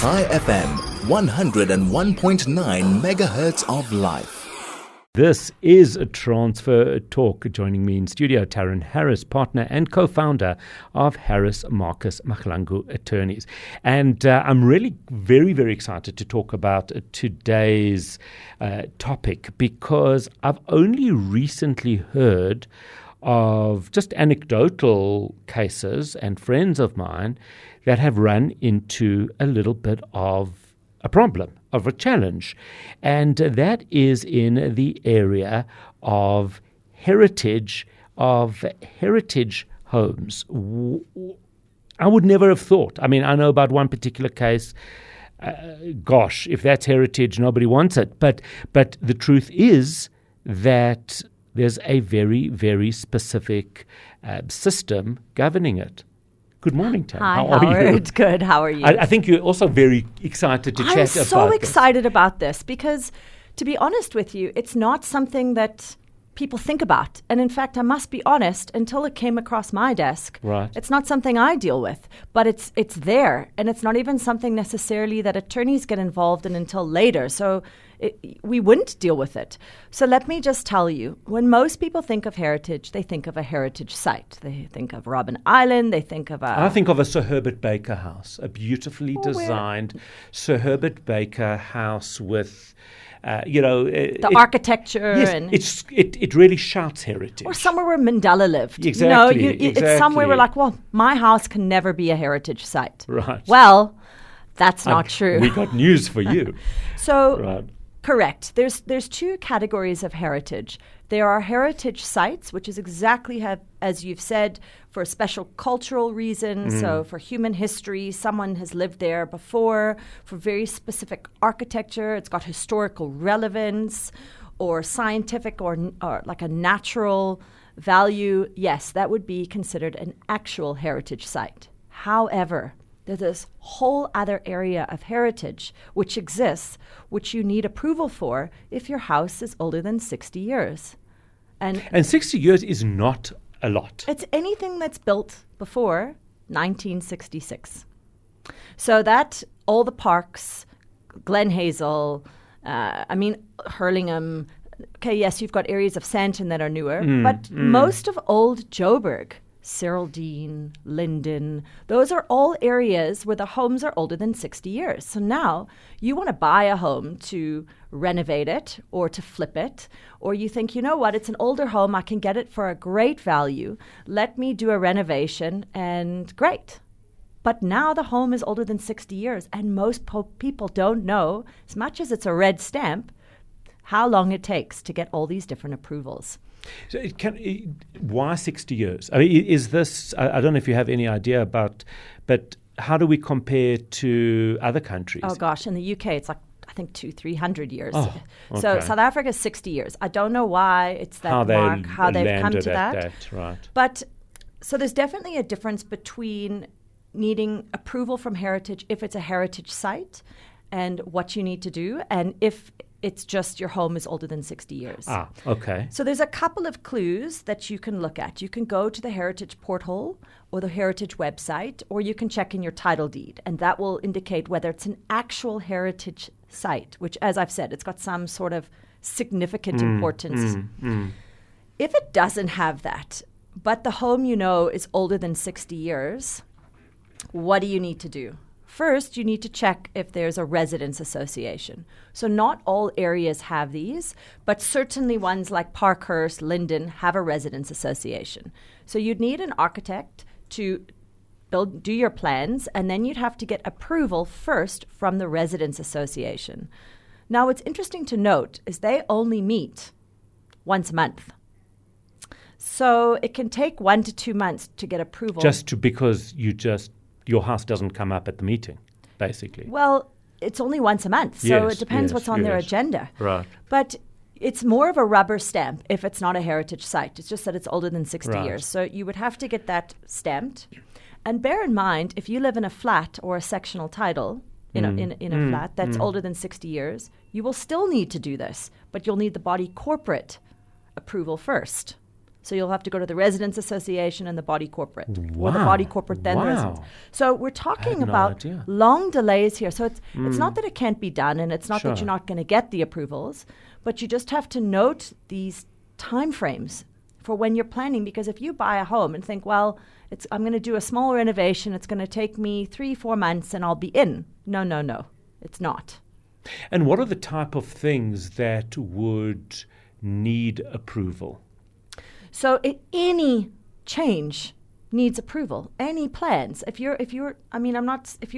Chai FM, 101.9 megahertz of life. This is a Transfer Talk. Joining me in studio, Taryn Harris, partner and co-founder of Harris Marcus Mahlangu Attorneys. And I'm really very, very excited to talk about today's topic because I've only recently heard of just anecdotal cases and friends of mine that have run into a little bit of a problem, of a challenge, and that is in the area of heritage homes. I would never have thought. I mean, I know about one particular case. Gosh, if that's heritage, nobody wants it. But the truth is that there's a very, very specific system governing it. Good morning, Taryn. Hi, How are Howard. you? Good. How are you? I think you're also very excited to chat about this. I'm so excited about this because, to be honest with you, it's not something that people think about. And in fact, I must be honest, until it came across my desk, Right. It's not something I deal with. But it's there. And it's not even something necessarily that attorneys get involved in until later. So we wouldn't deal with it. So let me just tell you, when most people think of heritage, they think of a heritage site. They think of Robben Island. They think of I think of a Sir Herbert Baker house, a beautifully designed Sir Herbert Baker house with, the architecture. Yes, and it really shouts heritage. Or somewhere where Mandela lived. Exactly, It's somewhere where like, well, my house can never be a heritage site. Right. Well, that's not true. We got news for you. So, Right. correct. There's two categories of heritage. There are heritage sites, which is exactly as you've said, for a special cultural reason. So for human history, someone has lived there before, for very specific architecture. It's got historical relevance or scientific or like a natural value. Yes, that would be considered an actual heritage site. However, there's this whole other area of heritage which exists, which you need approval for if your house is older than 60 years. And 60 years is not a lot. It's anything that's built before 1966. So that all the parks, Glen Hazel, Hurlingham. Okay, yes, you've got areas of Sandton that are newer, but most of old Joburg, Cyril Dean, Linden, those are all areas where the homes are older than 60 years. So now you want to buy a home to renovate it or to flip it, or you think, you know what, it's an older home, I can get it for a great value. Let me do a renovation and great. But now the home is older than 60 years, and most people don't know, as much as it's a red stamp, how long it takes to get all these different approvals. So why 60 years? I mean, is this, I don't know if you have any idea about, but how do we compare to other countries? Oh gosh, in the UK it's like, I think 200-300 years. Oh, okay. So South Africa is 60 years. I don't know why it's that how mark, how they've come to that. that. Right. But so there's definitely a difference between needing approval from heritage if it's a heritage site and what you need to do, and if it's just your home is older than 60 years. Ah, okay. So there's a couple of clues that you can look at. You can go to the Heritage portal or the Heritage website, or you can check in your title deed, and that will indicate whether it's an actual heritage site, which, as I've said, it's got some sort of significant importance. If it doesn't have that, but the home you know is older than 60 years, what do you need to do? First, you need to check if there's a residence association. So not all areas have these, but certainly ones like Parkhurst, Linden have a residence association. So you'd need an architect to do your plans, and then you'd have to get approval first from the residence association. Now, what's interesting to note is they only meet once a month. So it can take 1 to 2 months to get approval. Because your house doesn't come up at the meeting, basically. Well, it's only once a month, so it depends what's on their agenda. Right. But it's more of a rubber stamp if it's not a heritage site. It's just that it's older than 60 Right. years. So you would have to get that stamped. And bear in mind, if you live in a flat or a sectional title, in a flat that's older than 60 years, you will still need to do this, but you'll need the body corporate approval first. So you'll have to go to the Residents Association and the body corporate. Wow. Or the body corporate, then the Wow. residents. So we're talking no about idea. long delays here. So it's not that it can't be done, and it's not that Sure. you're not going to get the approvals, but you just have to note these timeframes for when you're planning. Because if you buy a home and think, well, I'm going to do a small renovation, it's going to take me 3-4 months and I'll be in. No, it's not. And what are the type of things that would need approval? So any change needs approval. Any plans. If you're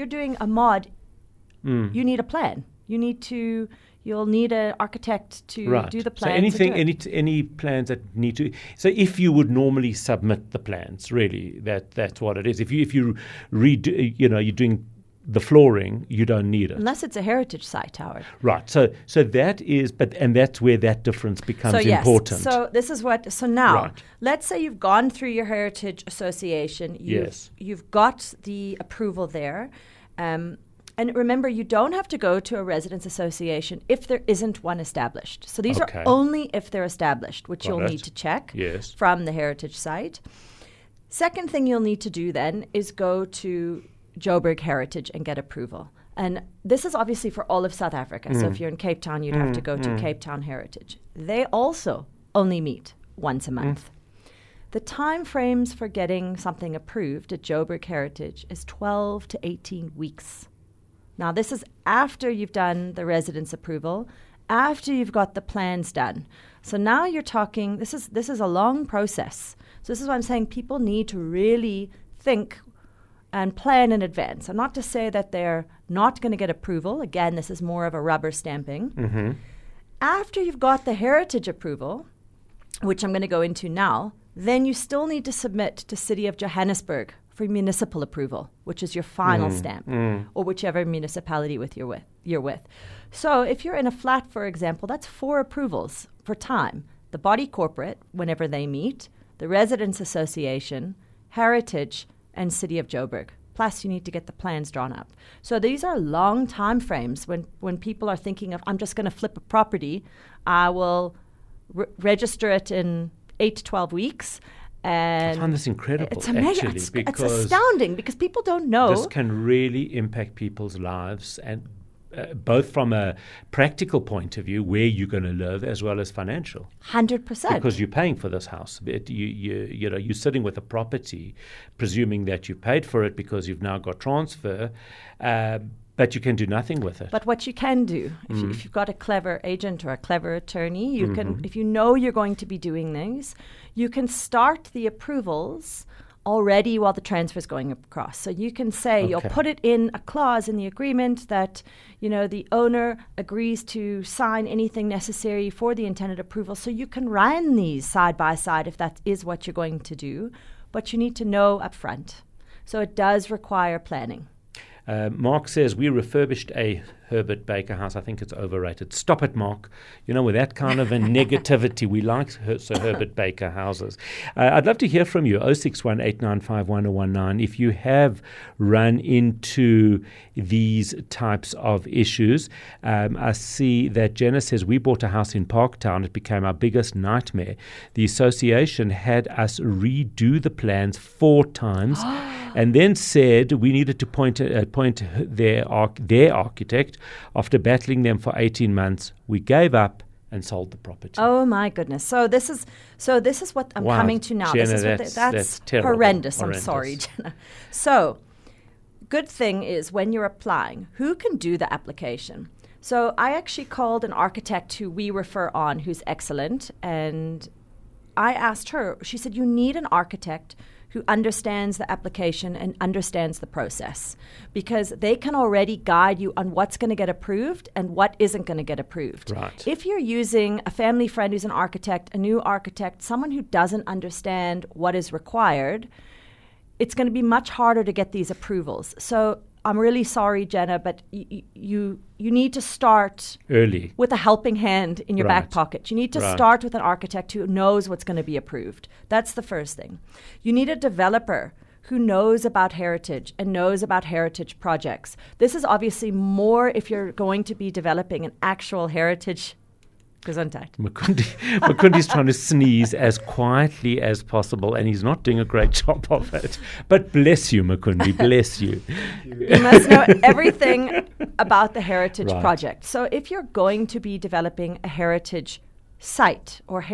doing a mod, you need a plan. You'll need an architect to do the plans. So any plans that need to. So if you would normally submit the plans, really, that's what it is. If you redo, you're doing the flooring, you don't need it. Unless it's a heritage site, Howard. Right. So that is, and that's where that difference becomes important. So this is what. So now, Right. let's say you've gone through your heritage association. You've got the approval there, and remember, you don't have to go to a residents association if there isn't one established. So these are only if they're established, which you'll need to check from the heritage site. Second thing you'll need to do then is go to Joburg Heritage and get approval. And this is obviously for all of South Africa. So if you're in Cape Town, you'd have to go to Cape Town Heritage. They also only meet once a month. The time frames for getting something approved at Joburg Heritage is 12 to 18 weeks. Now, this is after you've done the residence approval, after you've got the plans done. So now you're talking, this is a long process. So this is why I'm saying people need to really think and plan in advance. And not to say that they're not going to get approval. Again, this is more of a rubber stamping. After you've got the heritage approval, which I'm going to go into now, then you still need to submit to City of Johannesburg for municipal approval, which is your final stamp, or whichever municipality you're with. So if you're in a flat, for example, that's 4 approvals for time. The body corporate, whenever they meet, the Residents Association, Heritage, and City of Joburg. Plus, you need to get the plans drawn up. So these are long time frames when people are thinking of, I'm just going to flip a property, I will register it in 8 to 12 weeks. And I find this incredible, it's amazing. actually, It's astounding because people don't know. This can really impact people's lives, and both from a practical point of view, where you're going to live, as well as financial. 100%. Because you're paying for this house. You're sitting with a property, presuming that you paid for it because you've now got transfer, but you can do nothing with it. But what you can do, if you've got a clever agent or a clever attorney, you can, if you know you're going to be doing these, you can start the approvals already while the transfer is going across. So you can say, you'll put it in a clause in the agreement that, the owner agrees to sign anything necessary for the intended approval. So you can run these side by side if that is what you're going to do, but you need to know up front. So it does require planning. Mark says, we refurbished a Herbert Baker house. I think it's overrated. Stop it, Mark. With that kind of a negativity, we like Sir Herbert Baker houses. I'd love to hear from you, 061-895-1019, if you have run into these types of issues. I see that Jenna says, we bought a house in Parktown. It became our biggest nightmare. The association had us redo the plans 4 times and then said we needed to appoint their architect. After battling them for 18 months, we gave up and sold the property. Oh my goodness! So this is what I'm coming to now. Jenna, that's terrible. Horrendous. I'm sorry, Jenna. So, good thing is when you're applying, who can do the application? So I actually called an architect who we refer on, who's excellent, and I asked her. She said, "You need an architect who understands the application and understands the process, because they can already guide you on what's going to get approved and what isn't going to get approved." Right. If you're using a family friend who's an architect, a new architect, someone who doesn't understand what is required, it's going to be much harder to get these approvals. So I'm really sorry, Jenna, but you need to start early with a helping hand in your back pocket. You need to start with an architect who knows what's going to be approved. That's the first thing. You need a developer who knows about heritage and knows about heritage projects. This is obviously more if you're going to be developing an actual heritage Gesundheit. Mukundi's trying to sneeze as quietly as possible, and he's not doing a great job of it. But bless you, Mukundi, bless you. You must know everything about the Heritage Right. Project. So if you're going to be developing a heritage site or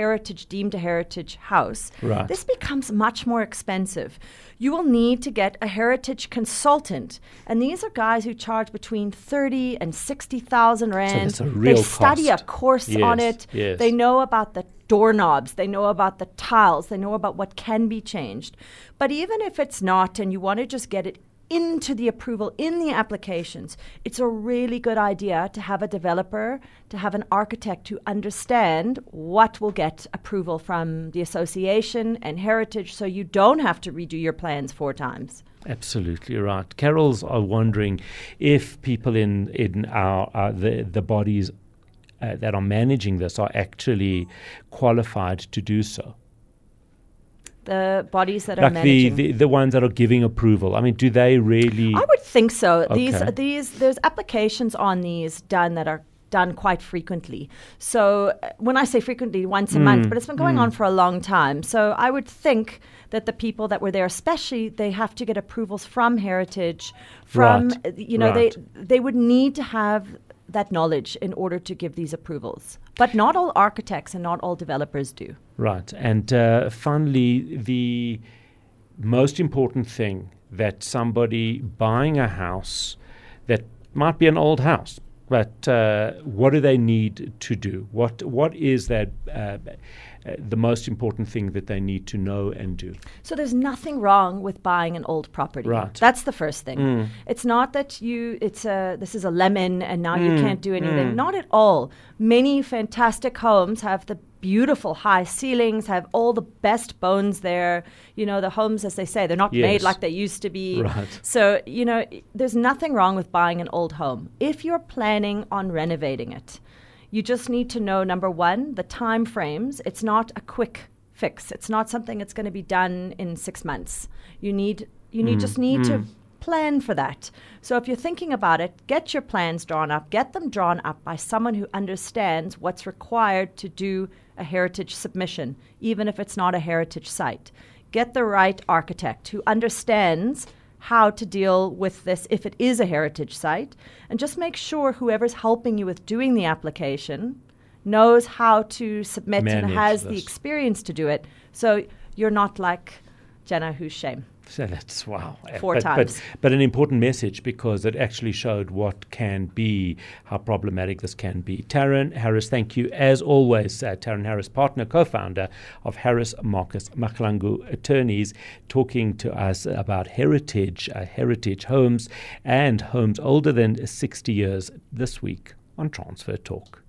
deemed a heritage house, Right. this becomes much more expensive. You will need to get a heritage consultant, and these are guys who charge between 30 and 60,000 rand. that's a real They study cost. a course on Yes, it. yes. They know about the doorknobs. They know about the tiles. They know about what can be changed. But even if it's not, and you want to just get it into the approval in the applications, it's a really good idea to have a developer, to have an architect who understand what will get approval from the association and heritage, so you don't have to redo your plans 4 times. Absolutely right. Carols are wondering if people in our the bodies that are managing this are actually qualified to do so. The bodies that are Like managing. the ones that are giving approval. I mean, do they really? I would think so. Okay. There's applications on these done that are done quite frequently. So when I say frequently, once a month, but it's been going on for a long time. So I would think that the people that were there, especially, they have to get approvals from Heritage, from Right. Right. they would need to have that knowledge in order to give these approvals. But not all architects and not all developers do. Right. And finally, the most important thing that somebody buying a house that might be an old house, but what do they need to do? What is that the most important thing that they need to know and do? So there's nothing wrong with buying an old property. Right. That's the first thing. It's not that this is a lemon and now you can't do anything. Not at all. Many fantastic homes have the beautiful high ceilings, have all the best bones there. You know, the homes, as they say, they're not Yes. made like they used to be. Right. So, there's nothing wrong with buying an old home. If you're planning on renovating it, you just need to know, number one, the time frames. It's not a quick fix. It's not something that's going to be done in 6 months. You need to plan for that. So if you're thinking about it, get your plans drawn up. Get them drawn up by someone who understands what's required to do a heritage submission, even if it's not a heritage site. Get the right architect who understands how to deal with this if it is a heritage site, and just make sure whoever's helping you with doing the application knows how to submit and Manage has the this. experience to do it. So you're not like Jenna, who's shame. So that's wow. 4 times. But an important message, because it actually showed what can be, how problematic this can be. Taryn Harris, thank you as always. Taryn Harris, partner, co-founder of Harris Marcus Mahlangu Attorneys, talking to us about heritage homes and homes older than 60 years this week on Transfer Talk.